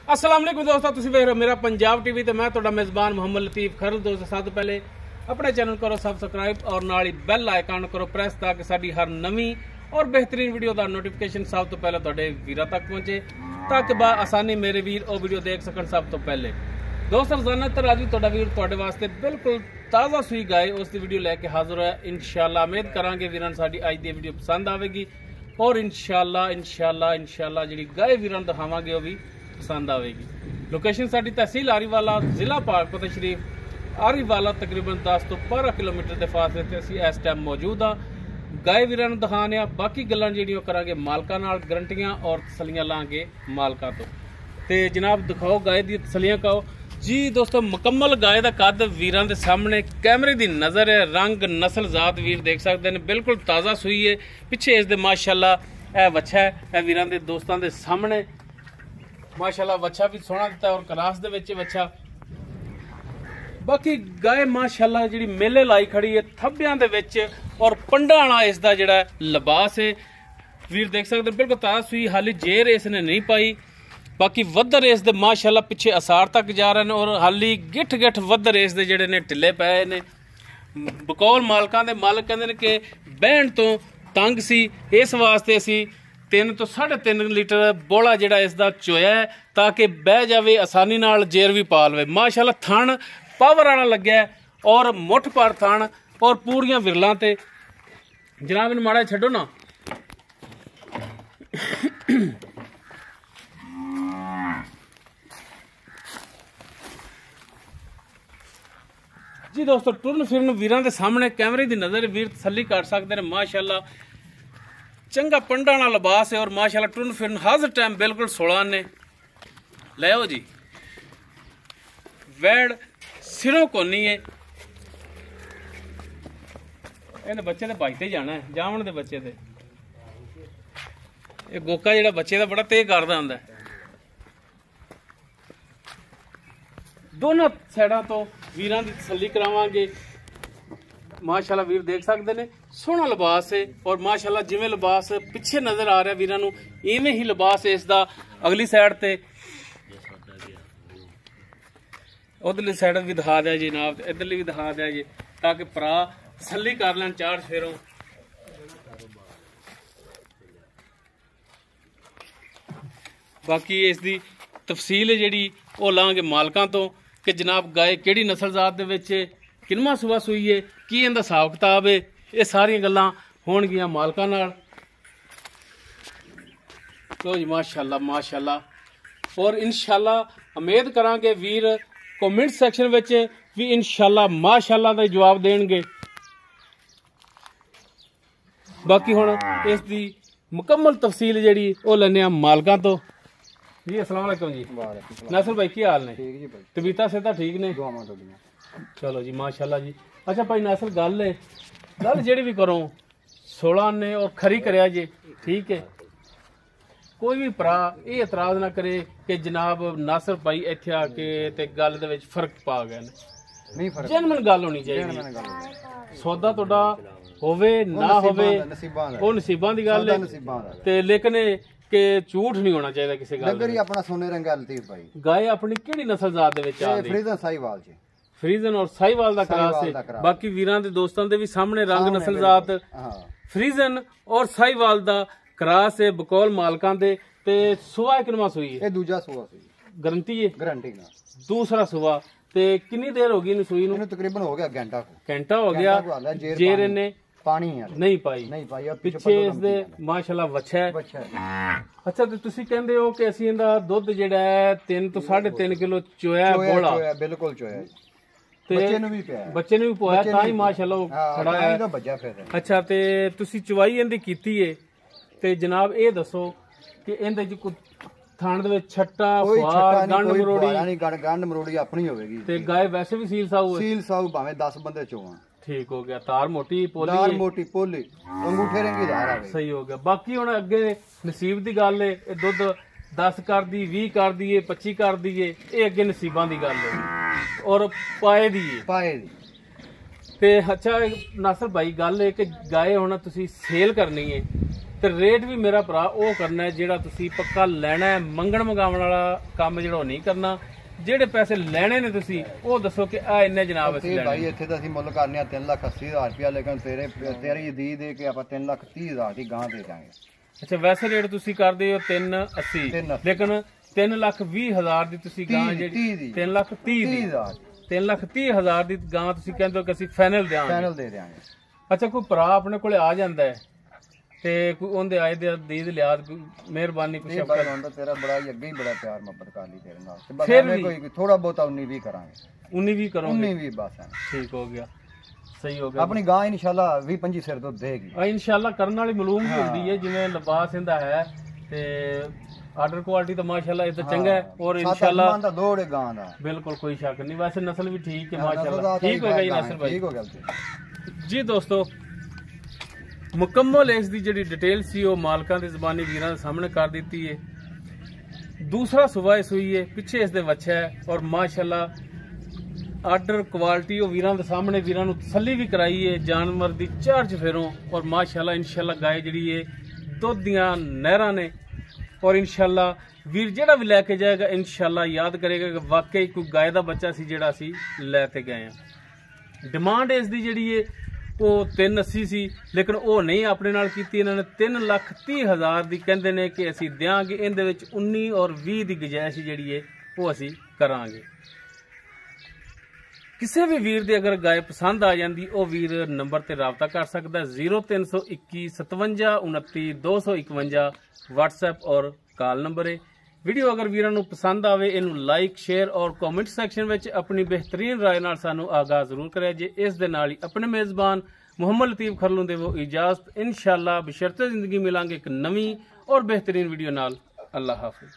अस्सलाम वालेकुम दोस्तों, तुसीं वेख रहे हो मेरा पंजाब टीवी ते मैं तुहाडा मेज़बान मोहम्मद लतीफ खरल। दोस्तों सब तो पहले अपने चैनल करो सबसक्राइब और नाल ही बैल आइकन करो प्रेस ताकि साडी हर नवी और बेहतरीन वीडियो का नोटिफिकेशन सब तो पहले तुहाडे वीरां तक पहुंचे ताकि बा आसानी मेरे वीर वो वीडियो देख सकन सब तो पहले। दोस्तों रोजाना तरह अज भी तुहाडा वीर तुहाडे वास्ते बिल्कुल ताज़ा सूई गाय उसकी वीडियो लैके हाजिर होया। इंशाअल्लाह उम्मीद करांगे वीरां साडी अज दी वीडियो पसंद आवेगी और इंशाअल्लाह जी गाय वीरां दिखावांगे वो भी पसंद आएगी। लोकेशन साडी तहसील आरीवाला, जिला पाकपत शरीफ आरीवाला, तकरीबन 10 तो 12 किलोमीटर के फासले ते असीं इस टाइम मौजूद हाँ। गाय वीरां नूं दिखाने आ, बाकी गल्लां जिहड़ियां करांगे मालकां नाल, गारंटियां और तसलियां लांगे मालकां तो। ते जनाब दिखाओ गाय दी तसलियां कहो जी। दोस्तों मुकम्मल गाय का कद वीरां दे सामने कैमरे दी नज़र है। रंग नस्ल जात वीर देख सकते हैं, बिल्कुल ताज़ा सूई है। पिछे इस दे माशाअल्लाह यह वच्छा है, यह वीरां दे दोस्तां दे सामने माशाअल्लाह वच्छा भी सोहना दिता और क्रास दे विच वच्छा। बाकी गाय माशाअल्लाह जी मेले लाई खड़ी है थब्बियां दे विच और पंडा वाला इसका जिहड़ा लिबास है वीर देख सकते हैं, बिल्कुल ताज़ा सूई। हाली जेर इसने नहीं पाई, बाकी वधर इस दे माशाअल्लाह पिछे असार तक जा रहे हैं और हाली गिठ गिठ वधर इस दे जिहड़े ने ढिले पए ने। बकौल मालकां दे मालक कहंदे ने कि बहन तो तंग सी, इस वास्ते असीं 3 तो 3.5 लीटर बोला जिहड़ा इसदा चोया है ताकि बह जावे आसानी नाल जेर भी पा लवे। माशाअल्लाह थण पावर वाला लग्या और मुठ पर थण और पूरियां विरलां ते। जनाब इन्हूं माड़ा छड्डो ना। जी दोस्तों टुरन फिरन वीरां दे सामने कैमरे दी नज़र वीर तसल्ली कर सकते हैं। माशाअल्लाह चंगा पंडा वाला लिबास है और माशाअल्लाह टुरन फिरन हर टाइम बिल्कुल 16 ने लो जी। वैड़ सिरों कोनी है, इन्हें बच्चे तो भजते जाना है जावन दे बच्चे ते। ये गोका जिहड़ा बच्चे का बड़ा तेज करदा हुंदा है। दोनों साइडों तो वीरां दी तसल्ली करावांगे। माशाअल्लाह वीर देख सकते हैं सोहना लिबास है और माशाअल्लाह जिवें लिबास पिछे नजर आ रहा वीरां नूं इवें ही लिबास है इसदा अगली साइड ते। उधरली साइड भी दिखा दिया जी जनाब, इधरली भी दिखा दिया जी ताकि भरा तसल्ली कर लैन चार फेरों। बाकी इसकी तफसील जिहड़ी वो लांगे मालकां तो कि जनाब गाय किहड़ी नस्ल जात दे विच किनवा सूआ सूई है, की इहदा हिसाब किताब है, ये सारियां गल्लां होणगियां मालकां नाल। तो जी माशाअल्लाह और इंशाअल्लाह उम्मीद करांगे वीर कमेंट सैक्शन विच भी इंशाअल्लाह माशाअल्लाह दा जवाब देणगे। बाकी हुण इसदी मुकम्मल तफसील जिहड़ी वो लैने आ मालकां तो। जी अस्सलाम वालेकुम जी। नासिर भाई की हाल ने? ठीक जी भाई। तबीयतां सेहतां ठीक ने? चलो जी माशाअल्लाह जी। अच्छा भाई नासिर गल जिहड़ी भी करो 16 ने और खरी करया जी, ठीक है। कोई भी भरा ये एतराज ना करे कि जनाब नासिर भाई इत्थे आके ते गल दे विच फर्क पा गए ने। नहीं फर्क, जेनवन गल होनी चाहिए। सौदा तुहाडा होवे ना होवे वो नसीबां दी गल है ते लेकिन कि झूठ नहीं होना चाहिए किसी गल दा। अपना सोने रंग लतीफ भाई गाय अपनी किहड़ी नस्ल जात दे विच आंदी? फ्रीजन साहिवाल जी। फ्रीजन और साहिवाल दा क्रास है। बाकी वीरां दे दोस्तां दे भी सामने रंग नस्ल जात फ्रीजन और साहिवाल दा क्रास है। बकौल मालकां दे ते सुआ किनवा सूई है? दूजा सुआ सूई। गारंटी है? गारंटी ना। दूसरा सुआ ते कितनी देर हो गई इन्हूं सूई नूं? तकरीबन हो गया घंटा हो गया। जेर इन्हें पानी नहीं पाई पिछे इसदे माशाअल्लाह वच्छा है। अच्छा तो तुसी कहंदे हो कि असीं इहदा दुध जिहड़ा है 3 तो 3.5 किलो चोया बोला? बिल्कुल चोया ते बच्चे ने भी पोया तां ही माशाअल्लाह खड़ा है। अच्छा ते तुसी चवाई इहदी कीती है ते जनाब ये दसो कि इहदे च कोई थाण दे विच छट्टा फुआर गंड मरोड़ी अपनी होवेगी ते गाय वैसे भी सील साऊ भावें 10 बंदे चोवां। ठीक हो गया। तार मोटी पोली अंगूठे रंगी धार आ गई। सही हो गया। बाकी हुण अगे नसीब दी गल है, दुध 10 कर दी 20 कर दी 25 कर दी ये अगे नसीबां दी गल है और पाए दी ते। अच्छा नासिर भाई गल है कि गाय हुण तुसीं सेल करनी है ਤੇ ਰੇਟ ਵੀ ਮੇਰਾ ਭਰਾ ਉਹ ਕਰਨਾ ਹੈ ਜਿਹੜਾ ਤੁਸੀਂ ਪੱਕਾ ਲੈਣਾ ਹੈ। ਮੰਗਣ ਮੰਗਾਉਣ ਵਾਲਾ ਕੰਮ ਜਿਹੜਾ ਉਹ ਨਹੀਂ ਕਰਨਾ। ਜਿਹੜੇ ਪੈਸੇ ਲੈਣੇ ਨੇ ਤੁਸੀਂ ਉਹ ਦੱਸੋ ਕਿ ਆ ਇੰਨੇ ਜਨਾਬ ਅਸੀਂ ਲੈਣੇ। ਭਾਈ ਇੱਥੇ ਤਾਂ ਅਸੀਂ ਮੁੱਲ ਕਰਨੇ ਆ 3,80,000 ਰੁਪਇਆ, ਲੇਕਿਨ ਤੇਰੀ ਦੇ ਕੇ ਆਪਾਂ 3,30,000 ਦੀ ਗਾਂ ਦੇ ਦਾਂਗੇ। ਅੱਛਾ, ਵੈਸੇ ਰੇਟ ਤੁਸੀਂ ਕਰਦੇ ਹੋ 380, ਲੇਕਿਨ 3,20,000 ਦੀ ਤੁਸੀਂ ਗਾਂ ਜਿਹੜੀ 3,30,000 ਦੀ ਗਾਂ ਤੁਸੀਂ ਕਹਿੰਦੇ ਹੋ ਕਿ ਅਸੀਂ ਫਾਈਨਲ ਦੇ ਦਿਆਂਗੇ। ਅੱਛਾ, ਕੋਈ ਭਰਾ ਆਪਣੇ ਕੋਲੇ ਆ ਜਾਂਦਾ ਹੈ ਤੇ ਕੋਈ ਉਹਦੇ ਆਏ ਦੇ ਦੀਦ ਲਿਆਦ ਮਿਹਰਬਾਨੀ ਕੁਛ ਤੇਰਾ ਬੜਾ ਹੀ ਅੱਗੇ ਹੀ ਬੜਾ ਪਿਆਰ ਮੁਹੱਬਤ ਕਰ ਲਈ ਤੇਰੇ ਨਾਲ, ਫਿਰ ਕੋਈ ਥੋੜਾ ਬਹੁਤਾ 19-20 ਕਰਾਂਗੇ। 19-20 ਕਰੋਗੇ? 19-20 ਬਸ ਠੀਕ ਹੋ ਗਿਆ, ਸਹੀ ਹੋ ਗਿਆ। ਆਪਣੀ ਗਾਂ ਇਨਸ਼ਾਅੱਲਾ 20-25 ਸਿਰ ਦੁੱਧ ਦੇਗੀ। ਇਨਸ਼ਾਅੱਲਾ ਕਰਨ ਵਾਲੀ ਮਾਲੂਮ ਵੀ ਹੁੰਦੀ ਹੈ, ਜਿਵੇਂ ਲਿਬਾਸ ਇਹਦਾ ਹੈ ਤੇ ਆਰਡਰ ਕੁਆਲਿਟੀ ਤਾਂ ਮਾਸ਼ਾਅੱਲਾ ਇਹ ਤਾਂ ਚੰਗਾ ਹੈ। ਔਰ ਇਨਸ਼ਾਅੱਲਾ ਦਾ ਲੋੜ ਹੈ ਗਾਂ ਦਾ, ਬਿਲਕੁਲ ਕੋਈ ਸ਼ੱਕ ਨਹੀਂ। ਵੈਸੇ ਨਸਲ ਵੀ ਠੀਕ ਹੈ ਮਾਸ਼ਾਅੱਲਾ। ਠੀਕ ਹੋ ਗਈ ਨਸਲ ਭਾਈ, ਠੀਕ ਹੋ ਗਿਆ ਜੀ। ਦੋਸਤੋ, ਮੁਕੰਮਲ ਇਸ ਦੀ ਜਿਹੜੀ ਡਿਟੇਲ ਸੀ ਉਹ ਮਾਲਕਾਂ ਦੀ ਜ਼ਬਾਨੀ ਵੀਰਾਂ ਦੇ ਸਾਹਮਣੇ ਕਰ ਦਿੱਤੀ ਹੈ। ਦੂਸਰਾ ਸੁਬਾ ਇਸ ਹੋਈ ਹੈ, ਪਿੱਛੇ ਇਸ ਦੇ ਵੱਛਾ ਹੈ ਔਰ ਮਾਸ਼ਾਅੱਲਾ ਆਰਡਰ ਕੁਆਲਿਟੀ ਉਹ ਵੀਰਾਂ ਦੇ ਸਾਹਮਣੇ ਵੀਰਾਂ ਨੂੰ ਤਸੱਲੀ ਵੀ ਕਰਾਈ ਹੈ ਜਾਨਵਰ ਦੀ ਚਾਰ ਚਫੇਰੋਂ। ਔਰ ਮਾਸ਼ਾਅੱਲਾ ਇਨਸ਼ਾਅੱਲਾ ਗਾਏ ਜਿਹੜੀ ਹੈ ਦੁੱਧ ਦੀਆਂ ਨਹਿਰਾਂ ਨੇ। ਔਰ ਇਨਸ਼ਾਅੱਲਾ ਵੀਰ ਜਿਹੜਾ ਵੀ ਲੈ ਕੇ ਜਾਏਗਾ ਇਨਸ਼ਾਅੱਲਾ ਯਾਦ ਕਰੇਗਾ ਕਿ ਵਾਕਈ ਕੋਈ ਗਾਏ ਦਾ ਬੱਚਾ ਸੀ ਜਿਹੜਾ ਅਸੀਂ ਲੈ ਤੇ ਗਏ ਹਾਂ। ਡਿਮਾਂਡ ਇਸ ਦੀ ਜਿਹੜੀ ਹੈ ਉਹ 380 ਸੀ, ਲੇਕਿਨ ਉਹ ਨਹੀਂ ਆਪਣੇ ਨਾਲ ਕੀਤੀ ਇਹਨਾਂ ਨੇ। 3,30,000 ਦੀ ਕਹਿੰਦੇ ਨੇ ਕਿ ਅਸੀਂ ਦਿਆਂਗੇ। ਇਹਦੇ ਵਿੱਚ 19 ਔਰ 20 ਦੀ ਗੁੰਜਾਇਸ਼ ਜਿਹੜੀ ਹੈ ਉਹ ਅਸੀਂ ਕਰਾਂਗੇ। ਕਿਸੇ ਵੀ ਵੀਰ ਦੇ ਅਗਰ ਗਾਏ ਪਸੰਦ ਆ ਜਾਂਦੀ ਉਹ ਵੀਰ ਨੰਬਰ ਤੇ ਰਾਬਤਾ ਕਰ ਸਕਦਾ। 0321 57 29 251 WhatsApp ਔਰ ਕਾਲ ਨੰਬਰ ਹੈ। ਵੀਡੀਓ ਅਗਰ ਵੀਰਾਂ ਨੂੰ ਪਸੰਦ ਆਵੇ ਇਹਨੂੰ ਲਾਈਕ ਸ਼ੇਅਰ ਔਰ ਕਮੈਂਟ ਸੈਕਸ਼ਨ ਵਿੱਚ ਆਪਣੀ ਬਿਹਤਰੀਨ ਰਾਏ ਨਾਲ ਸਾਨੂੰ ਆਗਾਹ ਜ਼ਰੂਰ ਕਰਿਆ ਜੇ। ਇਸ ਦੇ ਨਾਲ ਹੀ ਆਪਣੇ ਮੇਜ਼ਬਾਨ ਮੁਹੰਮਦ ਲਤੀਫ ਖਰਲੂ ਦੇ ਉਹ ਇਜਾਜ਼ਤ। ਇਨਸ਼ਾਅੱਲਾ ਬਸ਼ਰਤੇ ਜ਼ਿੰਦਗੀ ਮਿਲਾਂਗੇ ਇੱਕ ਨਵੀਂ ਔਰ ਬਿਹਤਰੀਨ ਵੀਡੀਓ ਨਾਲ। ਅੱਲਾਹ ਹਾਫਿਜ਼।